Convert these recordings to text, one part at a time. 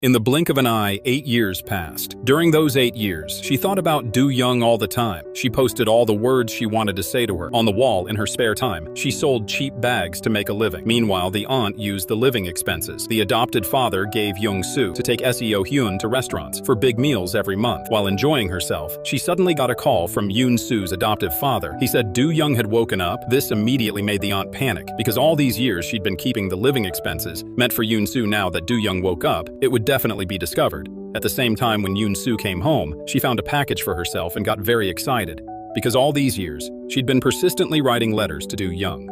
In the blink of an eye, 8 years passed. During those 8 years, she thought about Do-young all the time. She posted all the words she wanted to say to her on the wall in her spare time. She sold cheap bags to make a living. Meanwhile, the aunt used the living expenses. The adopted father gave Yoon-soo to take Seo-hyun to restaurants for big meals every month. While enjoying herself, she suddenly got a call from Yoon-soo's adoptive father. He said Do-young had woken up. This immediately made the aunt panic, because all these years she'd been keeping the living expenses meant for Yoon-soo. Now that Do-young woke up, it would definitely be discovered. At the same time, when Yoon-soo came home, she found a package for herself and got very excited, because all these years, she'd been persistently writing letters to Do-young.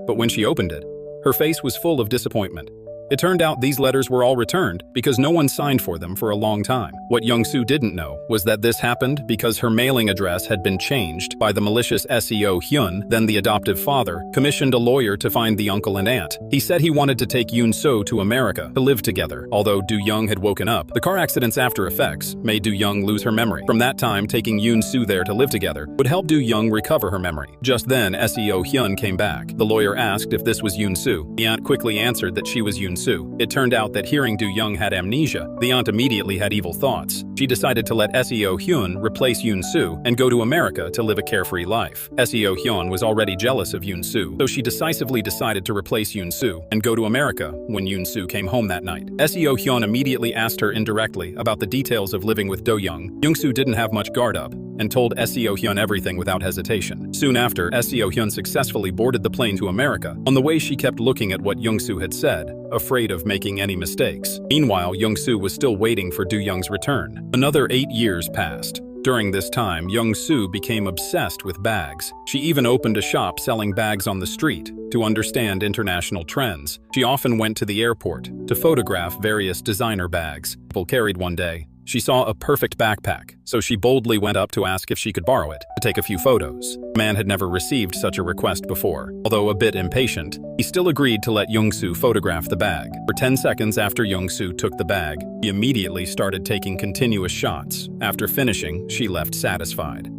But when she opened it, her face was full of disappointment. It turned out these letters were all returned because no one signed for them for a long time. What Yoon-soo didn't know was that this happened because her mailing address had been changed by the malicious Seo-hyun. Then the adoptive father commissioned a lawyer to find the uncle and aunt. He said he wanted to take Yoon-soo to America to live together. Although Do-young had woken up, the car accident's after effects made Do-young lose her memory. From that time, taking Yoon-soo there to live together would help Do-young recover her memory. Just then, Seo-hyun came back. The lawyer asked if this was Yoon-soo. The aunt quickly answered that she was Yoon-soo. It turned out that hearing Do-young had amnesia, the aunt immediately had evil thoughts. She decided to let Seo-hyun replace Yoon-soo and go to America to live a carefree life. Seo-hyun was already jealous of Yoon-soo, so she decisively decided to replace Yoon-soo and go to America when Yoon-soo came home that night. Seo-hyun immediately asked her indirectly about the details of living with Do-young. Yoon-soo didn't have much guard up and told Seo-hyun everything without hesitation. Soon after, Seo-hyun successfully boarded the plane to America. On the way, she kept looking at what Yoon-soo had said, afraid of making any mistakes. Meanwhile, Yoon-soo was still waiting for Do-young's return. Another 8 years passed. During this time, Yoon-soo became obsessed with bags. She even opened a shop selling bags on the street. To understand international trends, she often went to the airport to photograph various designer bags people carried one day. She saw a perfect backpack, so she boldly went up to ask if she could borrow it to take a few photos. The man had never received such a request before. Although a bit impatient, he still agreed to let Yoon-soo photograph the bag. For 10 seconds after Yoon-soo took the bag, he immediately started taking continuous shots. After finishing, she left satisfied.